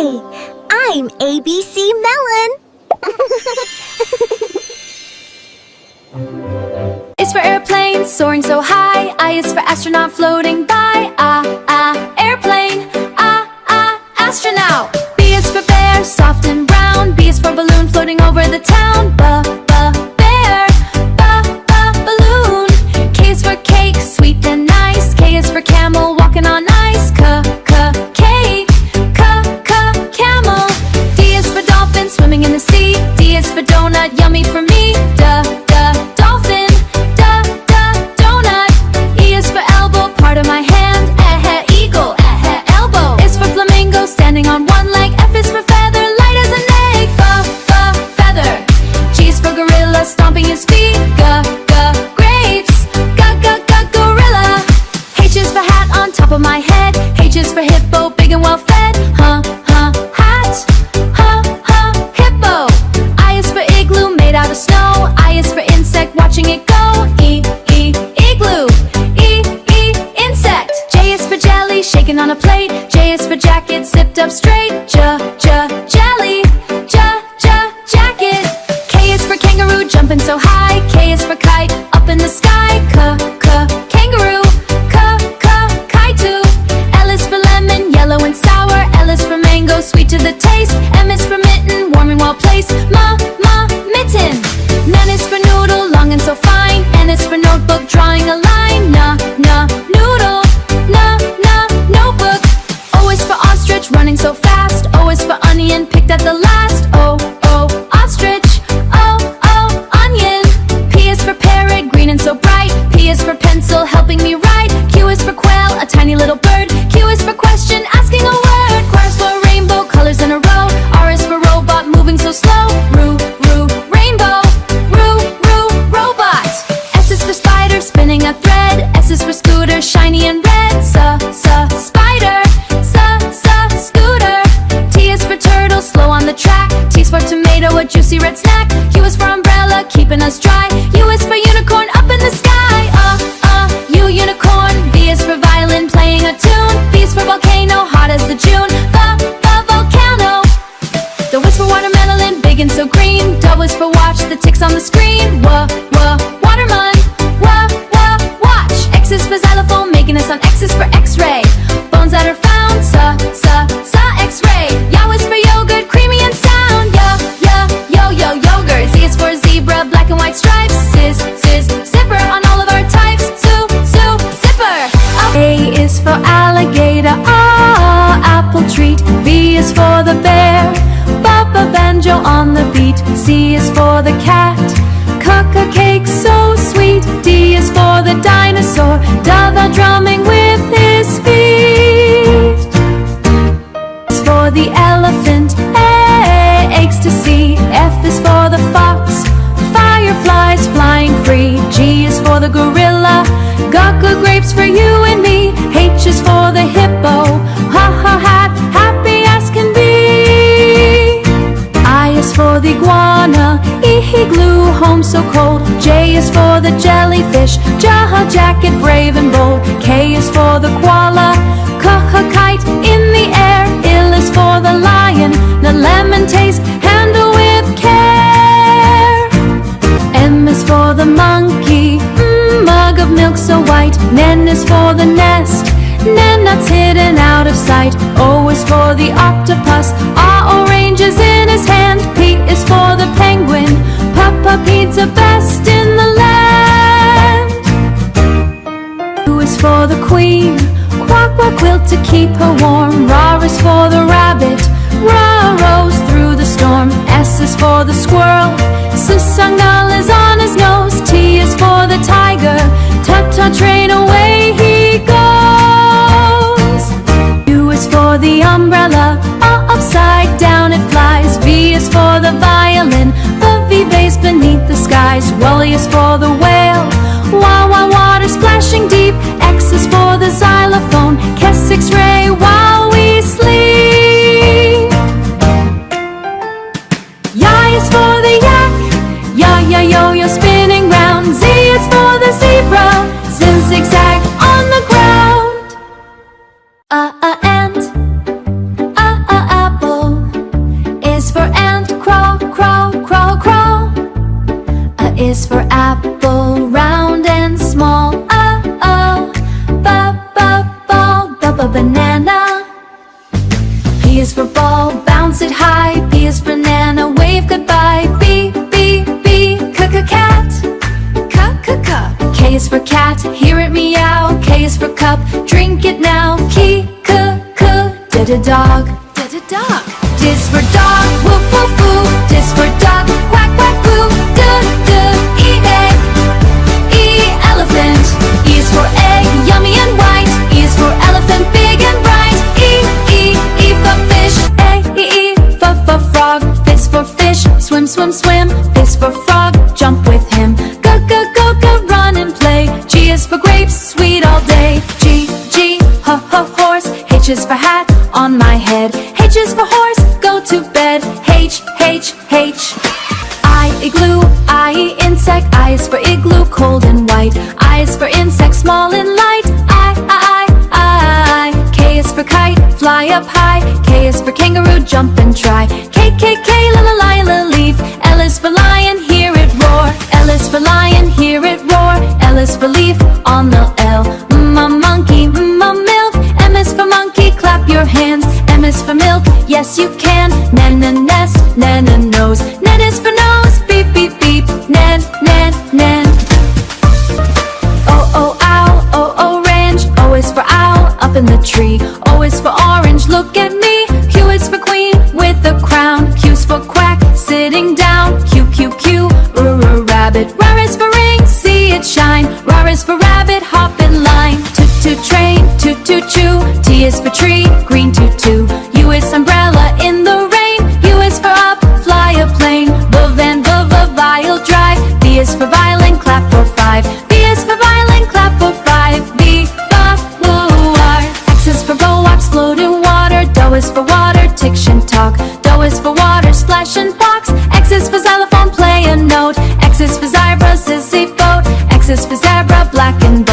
Hi, I'm ABC Melon. Is for airplane, soaring so high. I is for astronaut, floating by. Airplane. Astronaut. B is for bear, soft and brown. B is for balloon, floating over the town. Bear. Balloon. K is for cake, sweet and nice. K is for camel, walking on ice. Cake. Camel. D is for dolphin, swimming in the sea. D is for donut, yummy for me. Dolphin. Donut. E is for elbow, part of my hand. Eagle. Elbow. Is for flamingo, standing on one leg. F is for feather, light as an egg. Feather. G is for gorilla, stomping his feet. Grapes. Gorilla. H is for hat, on top of my head. H is for hippo, big and well fed. Hat. Hippo. I is for igloo, made out of snow. I is for insect, watching it go. Igloo. Insect. J is for jelly, shaken on a plate. J is for jacket, zipped up straight. Jelly. Jacket. K is for kangaroo, jumping so high. K is for kite, up in the sky. Kangaroo. Kite. L is for lemon, yellow and sour. L is for mango, sweet to the taste. M is for mitten, warm and well placed. Mitten. N is for noodle, long and so fine. N is for notebook, drawing a line. Noodle. Notebook. O is for ostrich, running so fast. O is for onion, picked at the last. Ostrich. Onion. P is for parrot, green and so bright. P is for pencil, helping me write. Q is for quail, a tiny little bird. Q is for question, asking a word. Q is for rainbow, colors in a row. R is for robot, moving so slow. Rainbow. Robot. S is for spider, spinning a thread. S is for scooter, shiny and red. Spider. Scooter. T is for turtle, slow on the track. T is for tomato, a juicy red snack. U is for umbrella, keeping us dry. U is for unicorn, up in the sky. Unicorn. V is for violin, playing a tune. V is for volcano, hot as the June. Volcano. W is for watermelon, big and so green. W is for watch, the ticks on the screen. Watermelon. Watch. X is for xylophone, making us on X is for X-ray. Bones that are found, saw X-ray. Yow is for yogurt, creamy and sound. Yogurt. Z is for zebra, black and white stripes. Zipper on all of our types. Zipper. A is for alligator, apple treat. B is for the bear, banjo on the beat. C is for the cat, cake so sweet. D is for the dinosaur, the drumming with his feet. S for the elephant, eggs to see. F is for the fox, fireflies flying free. G is for the gorilla, grapes for you and me. H is for the hippo, hat, happy as can be. I is for the iguana, igloo, home so cold. J is for the jellyfish, jacket, brave and bold. K is for the koala, kite in the air. L is for the lion, the lemon taste, handle with care. M is for the monkey, mug of milk so white. N is for the nest, nuts hidden out of sight. O is for the octopus, oranges in his hand. P is for the penguin, pizza best in the land. Q is for the queen, quack quilt to keep her warm. R is for the rabbit, rows through the storm. S is for the squirrel, Sungal is on his nose. T is for the tiger, train away he goes. U is for the umbrella, upside down it flies. V is for the violin, the V bass beneath the skies. W is for the whale, water splashing deep. X is for the xylophone, Kes X-ray while we sleep. Y is for the yak, yo-yo spinning round. Z is for the zebra, zigzag on the ground. Ant, apple. is for apple, round and small. Oh, ball, banana. P is for ball, bounce it high. P is for Nana, wave goodbye. B, cat. K is for cat, hear it meow. K is for cup, drink it now. Dog. D is for dog, woof woof woof. D is for duck, quack quack woo. E, egg. E, elephant. E is for egg, yummy and white. E is for elephant, big and bright. E for fish. A, for frog. F is for fish, swim, swim, swim. F is for frog, jump with him. Go, run and play. G is for grapes, sweet all day. G, horse. H is for hat, on my head. H is for horse, go to bed. H. I, igloo. I, insect. I is for igloo, cold and white. I is for insect, small and light. I. K is for kite, fly up high. K is for kangaroo, jump and try. K, la leaf. L is for lion, hear it roar. L is for lion, hear it roar. L is for leaf, on the L. Monkey, milk. M is for monkey, clap your hands. M is for milk, yes you can. Nest, nose. N is for nose, beep, nen. O, owl, O, orange. O is for owl, up in the tree. O is for orange, look at me. Q is for queen, with a crown. Q is for quack, sitting down. Q, rabbit. R is for ring, see it shine. R is for rabbit, hop in line. Train, toot, choo. T is for tree, green tutu. U is umbrella in the rain. U is for up, fly a plane. Van, vial, drive. V is for violin, clap for 5. V is for violin, clap for 5. V, war. X is for bow, walks, float in water. Do is for water, diction talk. Do is for water, splash and box. X is for xylophone, play a note. X is for zebra, sissy boat. X is for zebra, black and